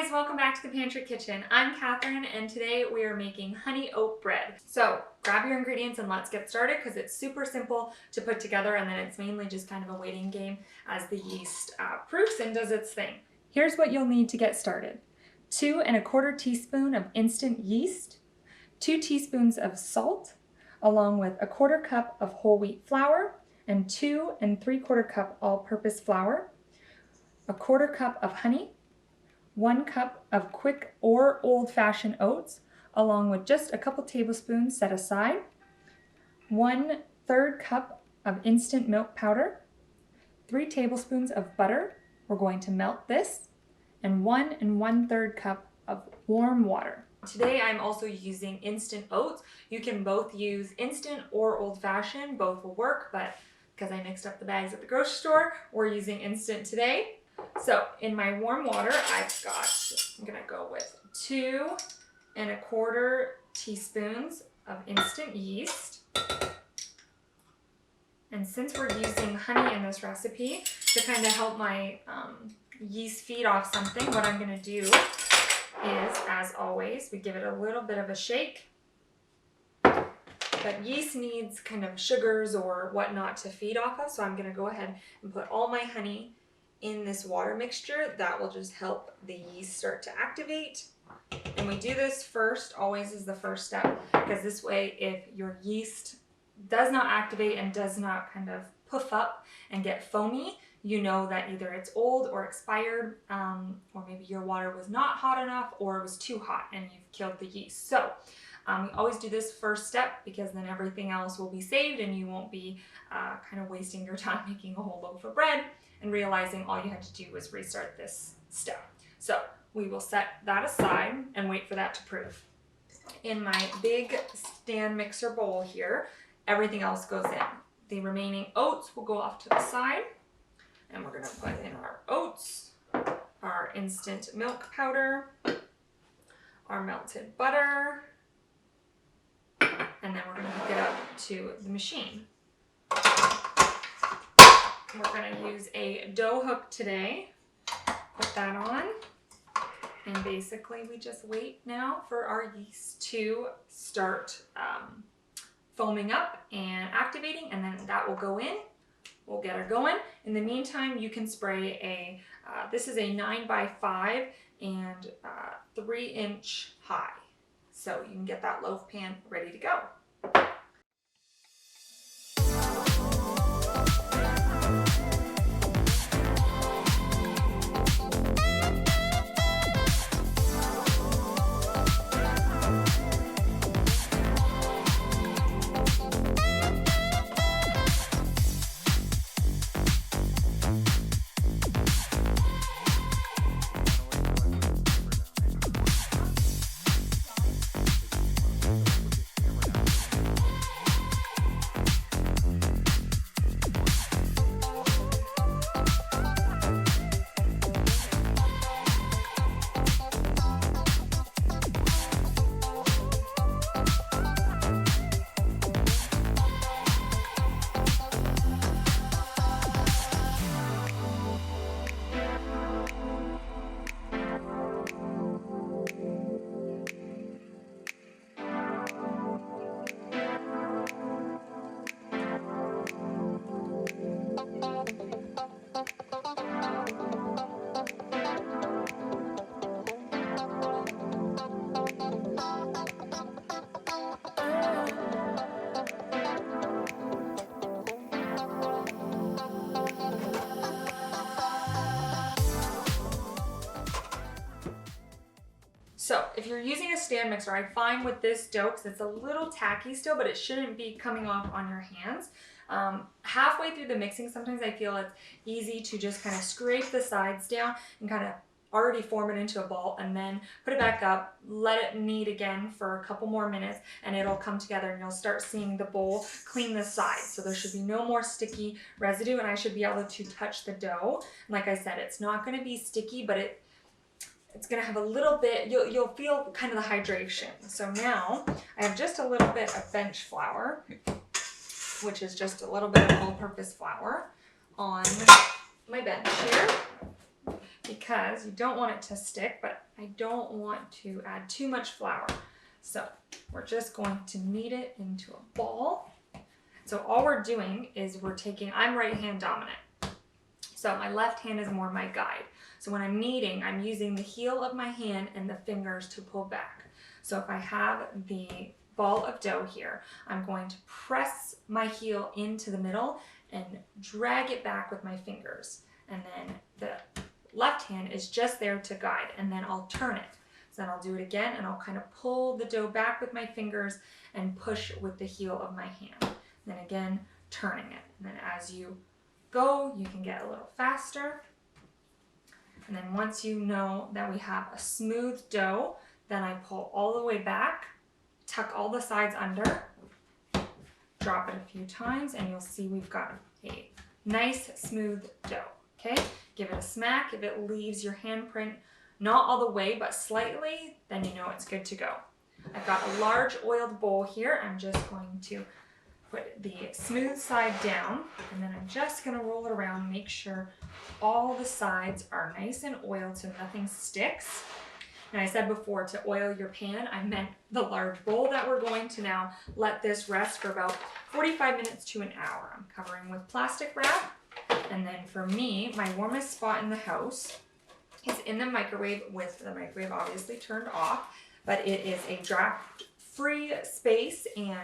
guys, welcome back to the Pantry Kitchen. I'm Catherine and today we are making honey oat bread. So grab your ingredients and let's get started because it's super simple to put together and then it's mainly just kind of a waiting game as the yeast proofs and does its thing. Here's what you'll need to get started. 2 1/4 teaspoons of instant yeast, 2 teaspoons of salt, along with 1/4 cup of whole wheat flour and 2 3/4 cup all-purpose flour, 1/4 cup of honey, 1 cup of quick or old-fashioned oats, along with just a couple tablespoons set aside, 1/3 cup of instant milk powder, 3 tablespoons of butter, we're going to melt this, and 1 1/3 cup of warm water. Today I'm also using instant oats. You can both use instant or old-fashioned, both will work, but because I mixed up the bags at the grocery store, we're using instant today. So in my warm water, I'm gonna go with 2 1/4 teaspoons of instant yeast. And since we're using honey in this recipe to kind of help my yeast feed off something, what I'm gonna do is, as always, we give it a little bit of a shake. But yeast needs kind of sugars or whatnot to feed off of, so I'm gonna go ahead and put all my honey in this water mixture. That will just help the yeast start to activate. And we do this first, always is the first step, because this way if your yeast does not activate and does not kind of puff up and get foamy, you know that either it's old or expired, or maybe your water was not hot enough or it was too hot and you've killed the yeast. So we always do this first step because then everything else will be saved and you won't be kind of wasting your time making a whole loaf of bread and realizing all you had to do was restart this step. So we will set that aside and wait for that to proof. In my big stand mixer bowl here, everything else goes in. The remaining oats will go off to the side, and we're going to put in our oats, our instant milk powder, our melted butter, and then we're going to hook it up to the machine. We're going to use a dough hook today. Put that on. And basically we just wait now for our yeast to start foaming up and activating, and then that will go in. We'll get her going. In the meantime, you can spray this is a 9x5 and 3-inch high. So you can get that loaf pan ready to go. So if you're using a stand mixer, I find with this dough, because it's a little tacky still, but it shouldn't be coming off on your hands. Halfway through the mixing, sometimes I feel it's easy to just kind of scrape the sides down and kind of already form it into a ball and then put it back up, let it knead again for a couple more minutes, and it'll come together and you'll start seeing the bowl clean the sides. So there should be no more sticky residue and I should be able to touch the dough. And like I said, it's not going to be sticky, but it's going to have a little bit, you'll feel kind of the hydration. So now I have just a little bit of bench flour, which is just a little bit of all-purpose flour on my bench here. because you don't want it to stick, but I don't want to add too much flour. So we're just going to knead it into a ball. So all we're doing is I'm right hand dominant. So my left hand is more my guide. So when I'm kneading, I'm using the heel of my hand and the fingers to pull back. So if I have the ball of dough here, I'm going to press my heel into the middle and drag it back with my fingers. And then the left hand is just there to guide, and then I'll turn it. So then I'll do it again, and I'll kind of pull the dough back with my fingers and push with the heel of my hand. And then again, turning it. And then as you go, you can get a little faster. And then once you know that we have a smooth dough, then I pull all the way back, tuck all the sides under, drop it a few times, and you'll see we've got a nice smooth dough. Okay, give it a smack. If it leaves your handprint not all the way but slightly, then you know it's good to go. I've got a large oiled bowl here. I'm just going to put the smooth side down, and then I'm just going to roll it around, make sure all the sides are nice and oiled so nothing sticks. And I said before, to oil your pan, I meant the large bowl that we're going to now let this rest for about 45 minutes to an hour. I'm covering with plastic wrap. And then for me, my warmest spot in the house is in the microwave, with the microwave obviously turned off, but it is a draft-free space, and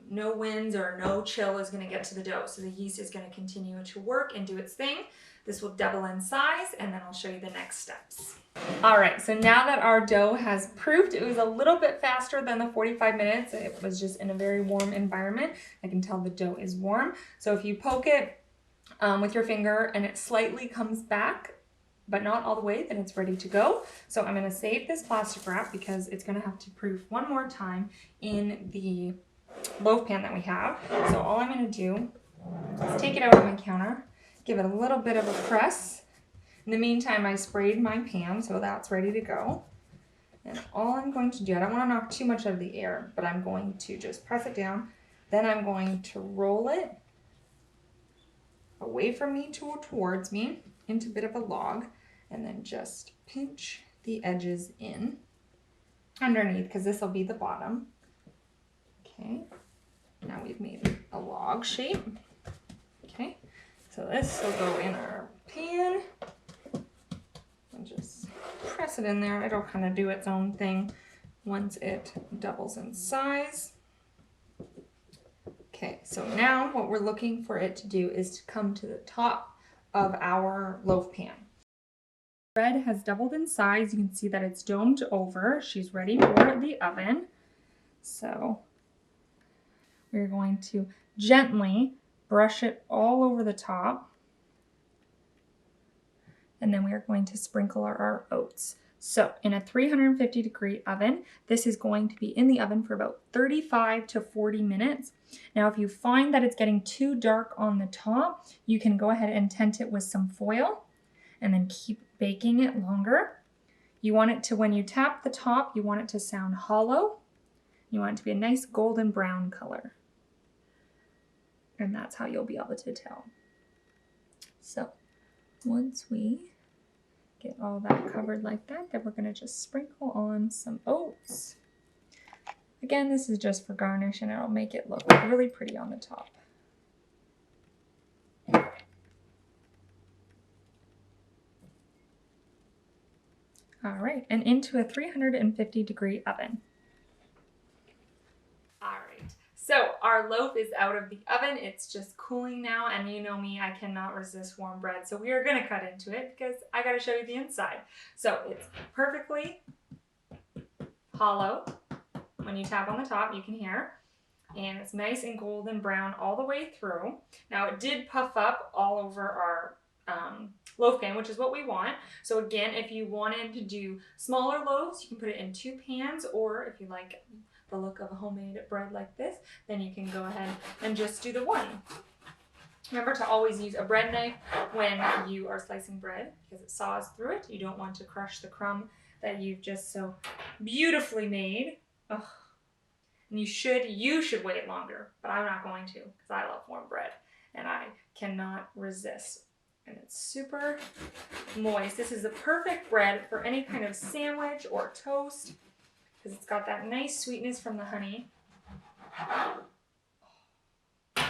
no winds or no chill is going to get to the dough. So the yeast is going to continue to work and do its thing. This will double in size, and then I'll show you the next steps. All right, so now that our dough has proofed, it was a little bit faster than the 45 minutes. It was just in a very warm environment. I can tell the dough is warm. So if you poke it with your finger and it slightly comes back, but not all the way, then it's ready to go. So I'm going to save this plastic wrap because it's going to have to proof one more time in the loaf pan that we have. So all I'm going to do is take it out of my counter, give it a little bit of a press. In the meantime, I sprayed my pan, so that's ready to go. And all I'm going to do, I don't want to knock too much of the air, but I'm going to just press it down. Then I'm going to roll it away from me towards me into a bit of a log, and then just pinch the edges in underneath, because this will be the bottom. Okay, now we've made a log shape. Okay, so this will go in our pan, and just press it in there. It'll kind of do its own thing once it doubles in size. Okay, so now what we're looking for it to do is to come to the top of our loaf pan. Bread has doubled in size. You can see that it's domed over. She's ready for the oven. So we're going to gently brush it all over the top. And then we are going to sprinkle our oats. So in a 350-degree oven, this is going to be in the oven for about 35 to 40 minutes. Now, if you find that it's getting too dark on the top, you can go ahead and tent it with some foil and then keep baking it longer. You want it to, when you tap the top, you want it to sound hollow. You want it to be a nice golden brown color. And that's how you'll be able to tell. So once we get all that covered like that, then we're going to just sprinkle on some oats. Again, this is just for garnish, and it'll make it look really pretty on the top. All right, and into a 350-degree oven. All right, so our loaf is out of the oven. It's just cooling now, and you know me, I cannot resist warm bread. So we are going to cut into it because I got to show you the inside. So it's perfectly hollow. When you tap on the top, you can hear. And it's nice and golden brown all the way through. Now it did puff up all over our loaf pan, which is what we want. So again, if you wanted to do smaller loaves, you can put it in 2 pans, or if you like the look of a homemade bread like this, then you can go ahead and just do the one. Remember to always use a bread knife when you are slicing bread, because it saws through it. You don't want to crush the crumb that you've just so beautifully made. Ugh. And you should wait longer, but I'm not going to, because I love warm bread and I cannot resist And it's super moist. This is the perfect bread for any kind of sandwich or toast because it's got that nice sweetness from the honey. Yes.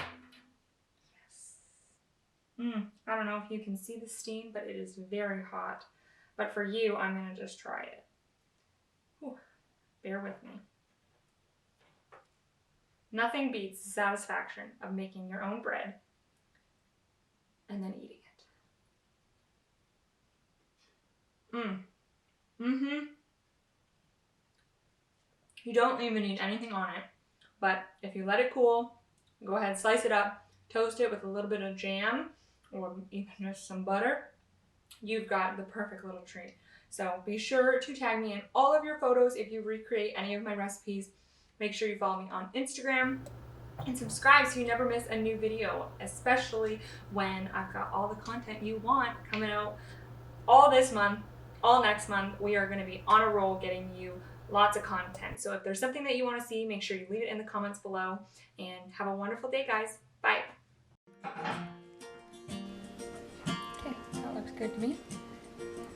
I don't know if you can see the steam, but it is very hot. But for you, I'm going to just try it. Ooh, bear with me. Nothing beats the satisfaction of making your own bread and then eating it. You don't even need anything on it, but if you let it cool, go ahead, slice it up, toast it with a little bit of jam or even just some butter. You've got the perfect little treat. So be sure to tag me in all of your photos if you recreate any of my recipes. Make sure you follow me on Instagram and subscribe so you never miss a new video, especially when I've got all the content you want coming out all this month, all next month. We are going to be on a roll getting you lots of content. So if there's something that you want to see, make sure you leave it in the comments below. And have a wonderful day, guys. Bye. Okay, that looks good to me.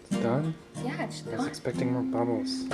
It's done? Yeah, it's done. I was expecting more bubbles.